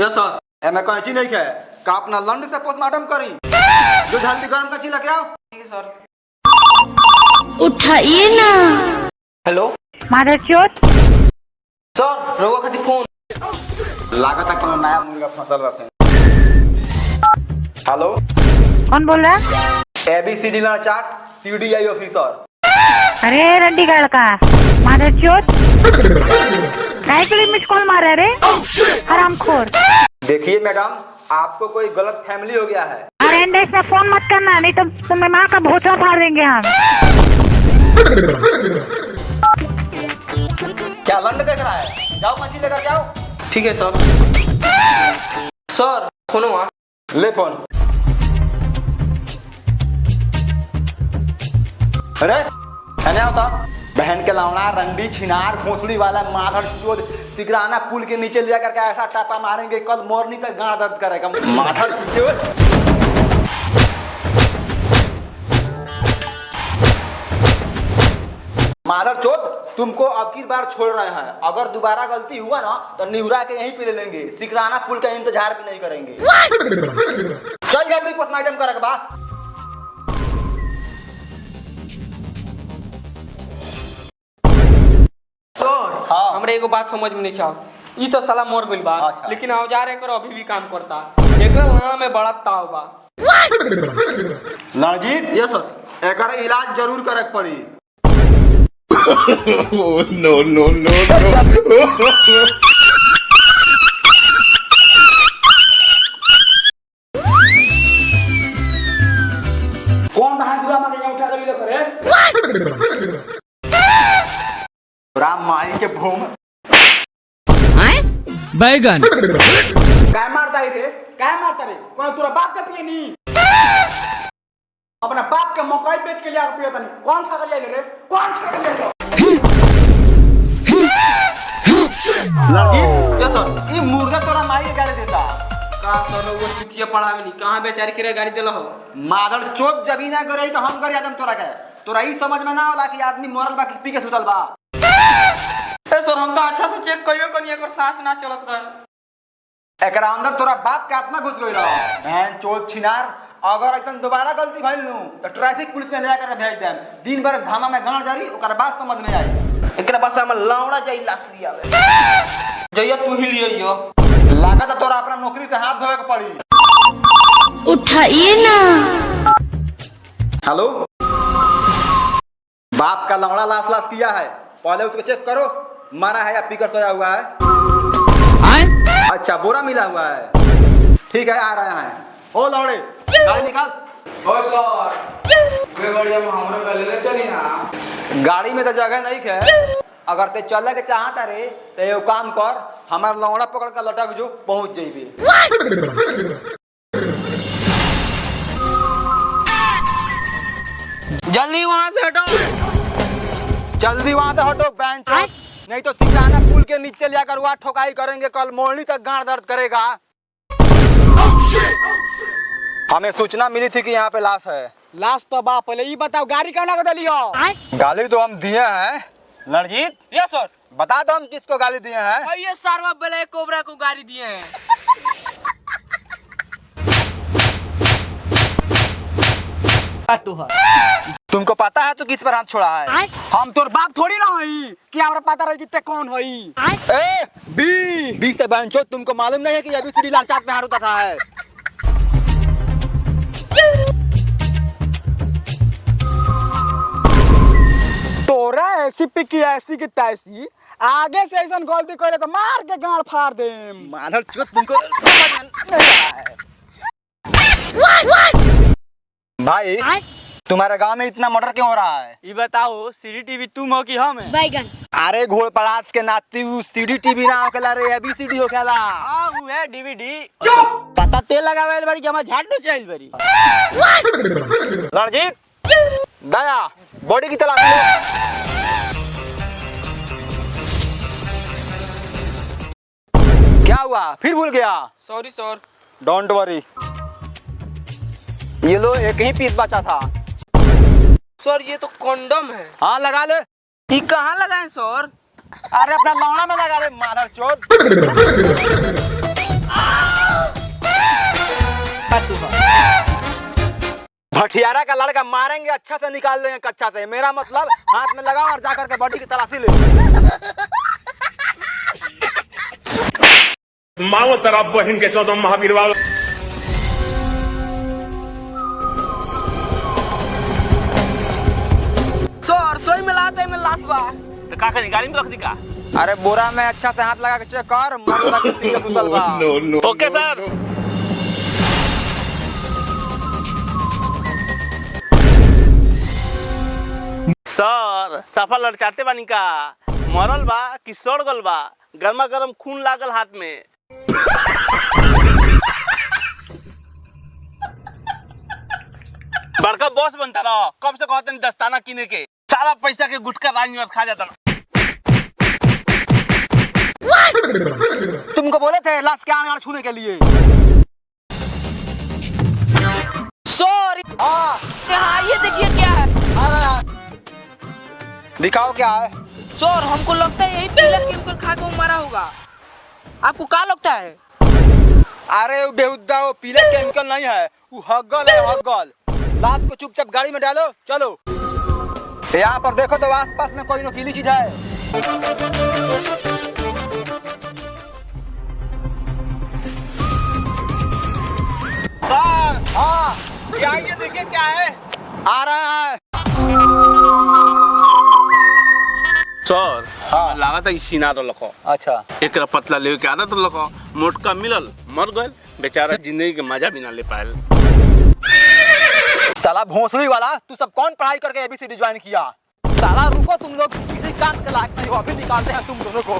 Yes sir. एमे कैंची नहीं है का अपना लंड से पोस्टमार्टम करी जो जल्दी गरम कच्ची लेके आओ। ठीक है सर। उठाइए ना। हेलो माधरचोद सर, रोवा खाती फोन लागत है कोनो नया मुर्गा फसल रखे। हेलो कौन बोल रहा है? ABCD chart CDI officer. अरे रड्डी का लड़का माधरचोद काय के लिए मिस कॉल मार रहा रे हरामखोर। देखिए मैडम, आपको कोई गलत फैमिली हो गया है। अरे इंडेक्स में फोन मत करना, नहीं तो तुम्हें माँ का भोसड़ा फाड़ देंगे हम। क्या लंड देख रहा है? जाओ मछली लेकर जाओ। ठीक है सर। सर फोन हुआ। ले फोन। अरे है ना होता बहन के लावना रंडी छिनार भोसड़ी वाला माधर चोद सिकराना पुल के नीचे ले जाकर के ऐसा टापा मारेंगे कल मोरनी तक गांड दर्द करेगा माधर चोद। माधर चोद तुमको अब की बार छोड़ रहे हैं, अगर दोबारा गलती हुआ ना तो निहुरा के यहीं पे ले लेंगे, सिकराना पुल का इंतजार भी नहीं करेंगे। चल जल्दी पोस्टमार्टम करे के बाद। सर हाँ। हमरे एगो बात समझ में नहीं आव। ई तो साला मर गइल बा। अच्छा। लेकिन औजार एकर अभी भी काम करता। एकरा नाम में बड़ा ताव बा। Ranjit yes sir. एकर इलाज जरूर करे के पड़ी। no, no, no, no. कौन बहन चुदा मार के उठा कर ले करे? राम माई के भूम बैगन काय मारता है रे? काय मारता रे? कोनो तोरा बाप का पिए नी? अपना बाप का मकई बेच के लिया पिए तनी। कौन खा के ले रे? कौन खा के ले? Ranjit yes sir. ये मुर्गा तोरा माई के गाली देता। का सर वो चुतिया पड़ा में नहीं कहां बेचारी के गाड़ी देला हो। मादर चोद जब ही ना करे तो हम कर आदम तोरा के। तोरा ई समझ में ना होला कि आदमी मरल बा कि पी के सुतल बा। ए सर हम तो अच्छा से चेक कइयो कनी एकर सांस ना चलत रहे। एकरा अंदर तोरा बाप के आत्मा घुस गइल रहा। बहन चोद छिनार, अगर ऐसा दोबारा गलती भइल नु तो ट्रैफिक पुलिस में ले जाकर भेज देम। दिन भर घामा में गांड जारी ओकर बात समझ में आई। एकरा पास हम लावड़ा जाई लाश लियावे। जइया तू ही लियो। लागत है तोरा अपना नौकरी से हाथ धोए के पड़ी। उठाइए ना। हेलो बाप का लौड़ा लाश लाश किया है, पहले उसको चेक करो मारा है या पीकर सोया हुआ है। अच्छा बोरा मिला हुआ है, ठीक है आ रहे हैं। ओ लौड़े गाड़ी निकाल। ओ सर वे गाड़ी हम हमरे पे ले चली ना। गाड़ी में तो जगह नहीं है, अगर ते चले के चाहता रे तो एगो काम कर, हमार लौड़ा पकड़ के लटक जो पहुंच जाइबे। जल्दी वहां से हटो। जल्दी वहां से हटो बेंच, नहीं तो सिकराना पुल के नीचे ले जाकर वहां ठोकाई करेंगे, कल मोरनी तक गांड दर्द करेगा। हमें सूचना मिली थी कि यहाँ पे लाश है। लाश तो बाप पहले ये बताओ गाड़ी कहना के दली हो। गाली तो हम दिए हैं रणजीत, यस सर। बता दो हम किसको गाली दिए हैं। ये सारवा ब्लैक कोबरा को गाड़ी दिए हैं। तुमको पता है तू किस पर हाथ छोड़ा है? हम तोर बाप थोड़ी ना हई कि हमरा पता रही कितने कौन हई। ए बी से बहनचोद, तुमको मालूम नहीं है कि ABCD लाल चार्ट में हाथ उठा है। तोरा ऐसी पिकी ऐसी की तैसी, आगे से ऐसा गलती करे तो मार के गांड फाड़ दे। माधर चोद तुमको भाई तुम्हारे गांव में इतना मर्डर क्यों हो रहा है? ये बताओ CCTV तुम हो कि हम है? बैगन अरे घोड़ पड़ास के नाती CCTV ना होखेला रे, ABCD होखेला। ऊ है DVD। पता तेल लगावे बड़ी कि हम झाड़ू चल बड़ी। रणजीत दया बॉडी की तलाश लो। क्या हुआ फिर भूल गया? Sorry sir. डोंट वरी, ये लो एक ही पीस बचा था। सर ये तो कंडम है। हाँ लगा ले। ये कहाँ लगाए सर? अरे अपना लौड़ा में लगा ले माधर चोद। प्यारा का लड़का मारेंगे अच्छा से निकाल देंगे कच्चा से। मेरा मतलब हाथ में लगाओ और जाकर के बॉडी की तलाशी ले। माओ तेरा बहन के 14 महावीर वाला। सर सोई में लाते में लाश बा। तो का करी गाड़ी में रख दी का? अरे बोरा में अच्छा से हाथ लगा के चेक कर। मर लगा के सुतल बा। Okay sir. सर सफल लड़चाटे बानी का? मरल बा कि सड़ गल बा? गर्मा गर्म खून लागल हाथ में। बड़का बॉस बनता रहो। कब से कहते हैं दस्ताना किने के? सारा पैसा के गुटका राजनिवास खा जाता रहो। तुमको बोले थे लाश के आने छूने के लिए। सर हाँ ये देखिए क्या है। दिखाओ क्या है। सर हमको लगता है यही पीला केमिकल खा के वो मरा होगा। आपको क्या लगता है? अरे वो बेहुदा वो पीला केमिकल नहीं है, वो हग्गल है हग्गल। लाश को चुपचाप गाड़ी में डालो चलो। यहाँ पर देखो तो आसपास में कोई नोकीली चीज है। सर हाँ क्या ये देखिए क्या है? आ रहा है। सर हाँ लागत है सीना तो लखो। अच्छा एक पतला ले के आना तो लखो। मोटका मिलल मर गए बेचारा। जिंदगी के मजा भी ना ले पाए। साला भोसड़ी वाला, तू सब कौन पढ़ाई करके एबीसीडी ज्वाइन किया? साला रुको तुम लोग, किसी काम के लायक नहीं हो। अभी निकालते हैं तुम दोनों को।